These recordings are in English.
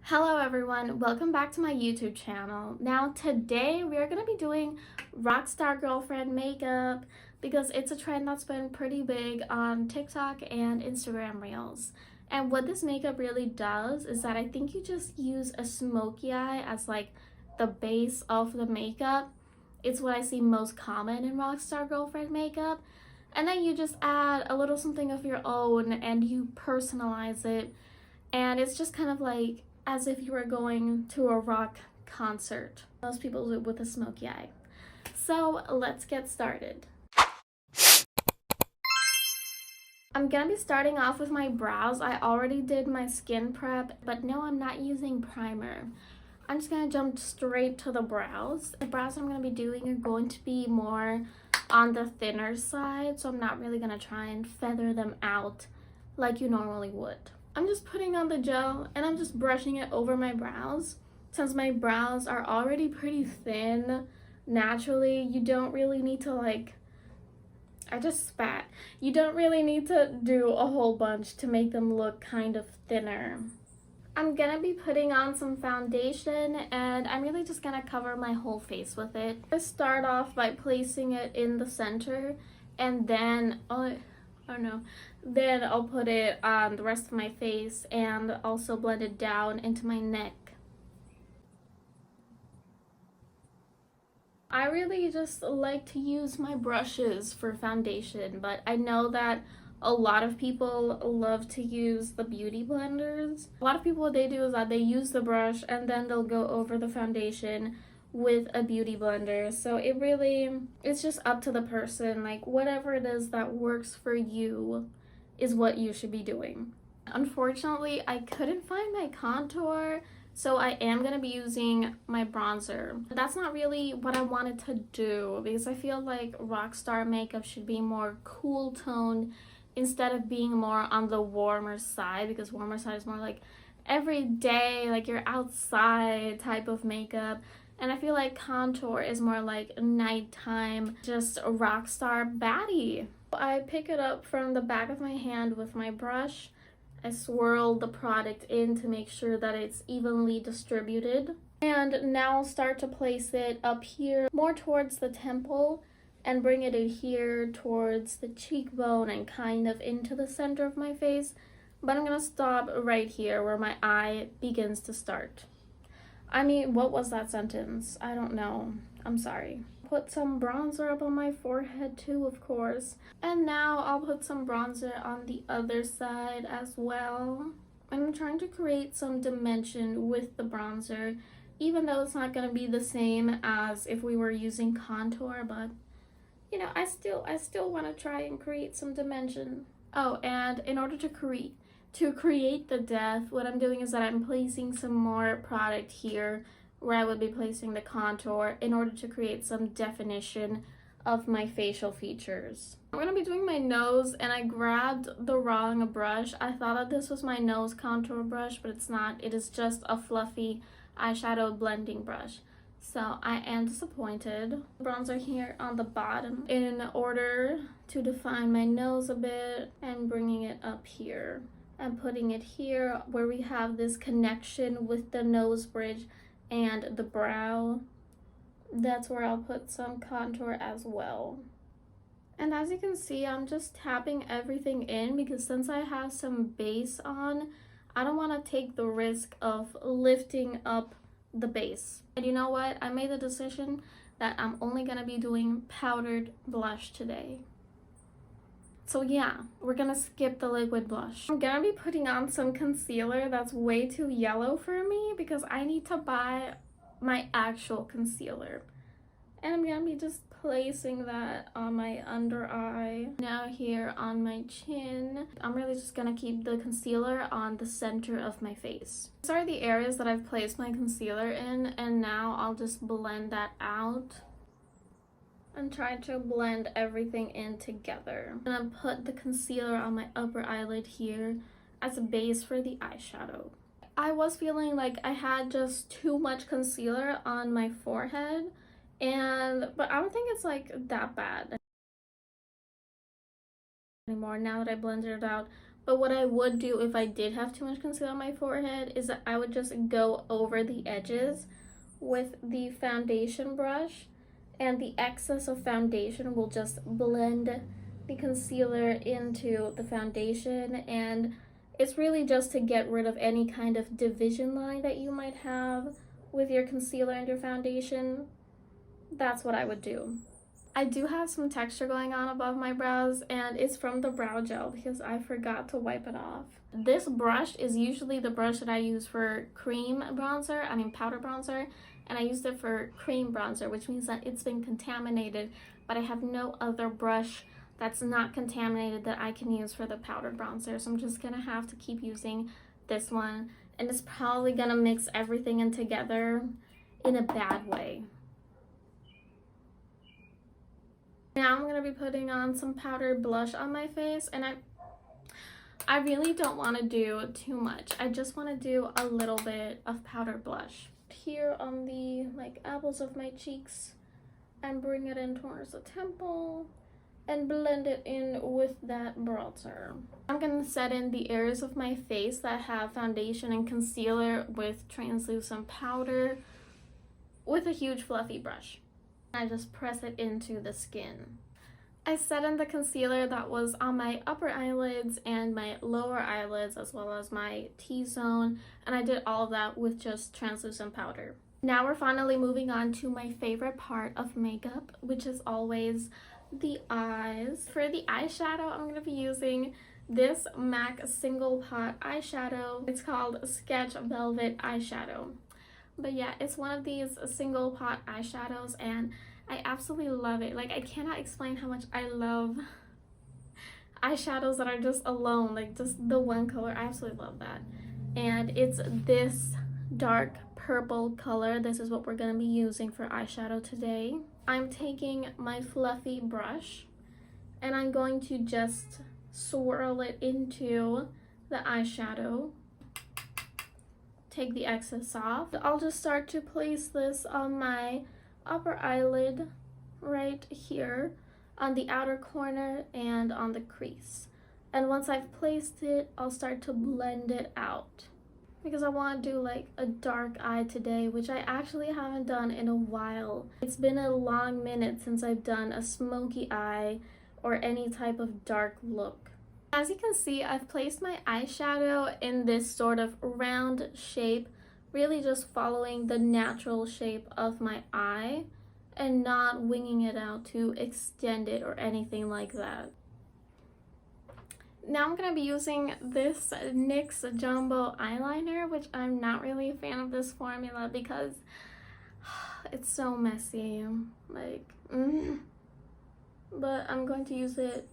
Hello everyone, welcome back to my YouTube channel. Now today we are going to be doing Rockstar girlfriend makeup because it's a trend that's been pretty big on TikTok and Instagram Reels. And what this makeup really does is that I think you just use a smoky eye as like the base of the makeup. It's what I see most common in Rockstar girlfriend makeup. And then you just add a little something of your own and you personalize it. And it's just kind of like as if you were going to a rock concert. Most people do it with a smoky eye. So let's get started. I'm gonna be starting off with my brows. I already did my skin prep, but no, I'm not using primer. I'm just gonna jump straight to the brows. The brows I'm gonna be doing are going to be more on the thinner side, so I'm not really gonna try and feather them out like you normally would. I'm just putting on the gel and I'm just brushing it over my brows. Since my brows are already pretty thin, naturally, you don't really need to I just spat. You don't really need to do a whole bunch to make them look kind of thinner. I'm gonna be putting on some foundation and I'm really just gonna cover my whole face with it. I start off by placing it in the center and then then I'll put it on the rest of my face and also blend it down into my neck. I really just like to use my brushes for foundation, but I know that a lot of people love to use the beauty blenders. A lot of people, what they do is that they use the brush and then they'll go over the foundation with a beauty blender. So it's just up to the person, like whatever it is that works for you is what you should be doing. Unfortunately, I couldn't find my contour, so I am going to be using my bronzer. That's not really what I wanted to do because I feel like Rockstar makeup should be more cool toned instead of being more on the warmer side, because warmer side is more like everyday, like you're outside type of makeup. And I feel like contour is more like nighttime, just a Rockstar baddie. I pick it up from the back of my hand with my brush. I swirl the product in to make sure that it's evenly distributed. And now I'll start to place it up here, more towards the temple, and bring it in here towards the cheekbone and kind of into the center of my face. But I'm gonna stop right here where my eye begins to start. I mean, what was that sentence? I don't know. I'm sorry. Put some bronzer up on my forehead too, of course. And now I'll put some bronzer on the other side as well. I'm trying to create some dimension with the bronzer, even though it's not going to be the same as if we were using contour, but you know, I still want to try and create some dimension. Oh, and in order to create the depth, what I'm doing is that I'm placing some more product here where I would be placing the contour in order to create some definition of my facial features. I'm going to be doing my nose and I grabbed the wrong brush. I thought that this was my nose contour brush, but it's not. It is just a fluffy eyeshadow blending brush. So I am disappointed. Bronzer here on the bottom in order to define my nose a bit and bringing it up here. And putting it here where we have this connection with the nose bridge and the brow. That's where I'll put some contour as well. And as you can see, I'm just tapping everything in because since I have some base on, I don't want to take the risk of lifting up the base. And you know what? I made the decision that I'm only going to be doing powdered blush today. So yeah, we're gonna skip the liquid blush. I'm gonna be putting on some concealer that's way too yellow for me because I need to buy my actual concealer. And I'm gonna be just placing that on my under eye. Now here on my chin. I'm really just gonna keep the concealer on the center of my face. These are the areas that I've placed my concealer in, and now I'll just blend that out and try to blend everything in together. I'm gonna put the concealer on my upper eyelid here as a base for the eyeshadow. I was feeling like I had just too much concealer on my forehead, but I don't think it's like that bad anymore now that I blended it out But what I would do if I did have too much concealer on my forehead is that I would just go over the edges with the foundation brush, and the excess of foundation will just blend the concealer into the foundation, and it's really just to get rid of any kind of division line that you might have with your concealer and your foundation. That's what I would do. I do have some texture going on above my brows, and it's from the brow gel because I forgot to wipe it off. This brush is usually the brush that I use for powder bronzer, and I used it for cream bronzer, which means that it's been contaminated, but I have no other brush that's not contaminated that I can use for the powdered bronzer, so I'm just gonna have to keep using this one, and it's probably gonna mix everything in together in a bad way. Now I'm going to be putting on some powdered blush on my face, and I really don't want to do too much. I just want to do a little bit of powdered blush here on the apples of my cheeks, and bring it in towards the temple and blend it in with that bronzer. I'm going to set in the areas of my face that have foundation and concealer with translucent powder with a huge fluffy brush. I just press it into the skin. I set in the concealer that was on my upper eyelids and my lower eyelids, as well as my T-zone, and I did all of that with just translucent powder. Now we're finally moving on to my favorite part of makeup, which is always the eyes. For the eyeshadow, I'm going to be using this MAC single pot eyeshadow. It's called Sketch Velvet Eyeshadow. But yeah, it's one of these single pot eyeshadows, and I absolutely love it. I cannot explain how much I love eyeshadows that are just alone, just the one color. I absolutely love that. And it's this dark purple color. This is what we're going to be using for eyeshadow today. I'm taking my fluffy brush, and I'm going to just swirl it into the eyeshadow. Take the excess off. I'll just start to place this on my upper eyelid right here, on the outer corner and on the crease. And once I've placed it, I'll start to blend it out because I want to do a dark eye today, which I actually haven't done in a while. It's been a long minute since I've done a smoky eye or any type of dark look. As you can see, I've placed my eyeshadow in this sort of round shape, really just following the natural shape of my eye and not winging it out to extend it or anything like that. Now I'm going to be using this NYX Jumbo Eyeliner, which I'm not really a fan of this formula because it's so messy. But I'm going to use it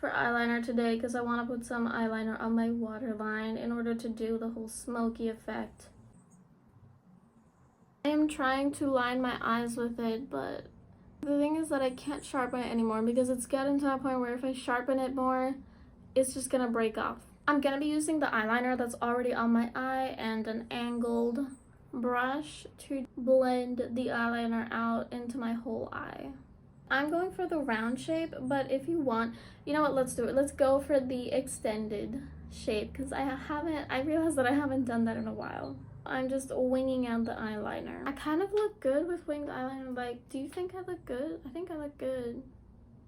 for eyeliner today because I want to put some eyeliner on my waterline in order to do the whole smoky effect. I am trying to line my eyes with it, but the thing is that I can't sharpen it anymore because it's getting to a point where if I sharpen it more, it's just gonna break off. I'm gonna be using the eyeliner that's already on my eye and an angled brush to blend the eyeliner out into my whole eye. I'm going for the round shape, but if you want, you know what, let's do it. Let's go for the extended shape because I realized that I haven't done that in a while. I'm just winging out the eyeliner. I kind of look good with winged eyeliner. Do you think I look good? I think I look good.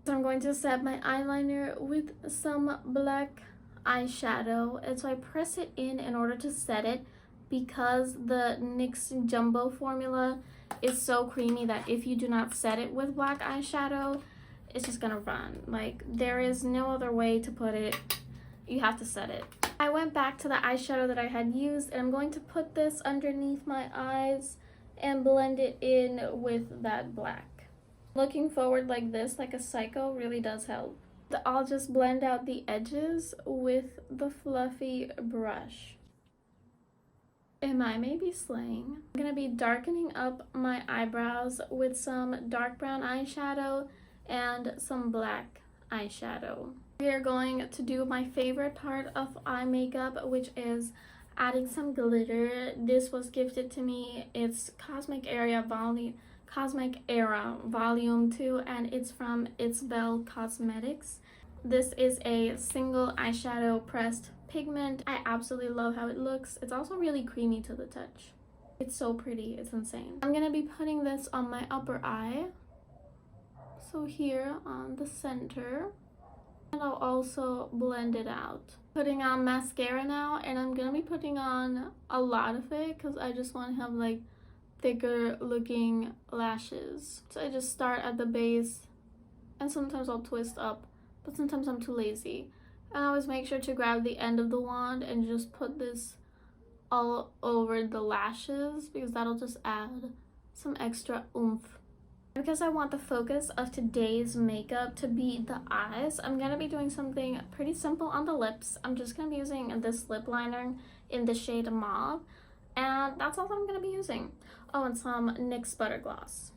So I'm going to set my eyeliner with some black eyeshadow, and so I press it in order to set it because the NYX Jumbo formula is so creamy that if you do not set it with black eyeshadow, it's just gonna run. There is no other way to put it. You have to set it. I went back to the eyeshadow that I had used, and I'm going to put this underneath my eyes and blend it in with that black. Looking forward like this, like a psycho, really does help. I'll just blend out the edges with the fluffy brush. Am I maybe slaying? I'm going to be darkening up my eyebrows with some dark brown eyeshadow and some black eyeshadow. We are going to do my favorite part of eye makeup, which is adding some glitter. This was gifted to me. It's Cosmic Era Volume 2, and it's from It's Belle Cosmetics. This is a single eyeshadow pressed pigment. I absolutely love how it looks. It's also really creamy to the touch. It's so pretty, it's insane. I'm gonna be putting this on my upper eye. So here on the center. And I'll also blend it out. Putting on mascara now, and I'm gonna be putting on a lot of it because I just want to have like thicker looking lashes. So I just start at the base, and sometimes I'll twist up, but sometimes I'm too lazy. And I always make sure to grab the end of the wand and just put this all over the lashes because that'll just add some extra oomph. Because I want the focus of today's makeup to be the eyes, I'm gonna be doing something pretty simple on the lips. I'm just gonna be using this lip liner in the shade Mauve, and that's all I'm gonna be using. Oh, and some NYX Butter Gloss.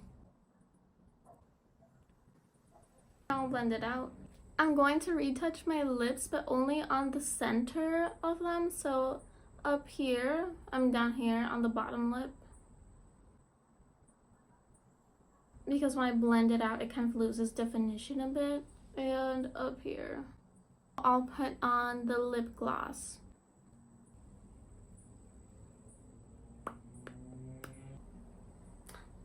I'll blend it out. I'm going to retouch my lips, but only on the center of them. So up here, I'm down here on the bottom lip. Because when I blend it out, it kind of loses definition a bit. And up here, I'll put on the lip gloss.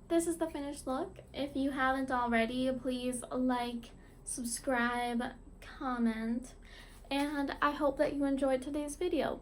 This is the finished look. If you haven't already, please like, subscribe, comment, and I hope that you enjoyed today's video.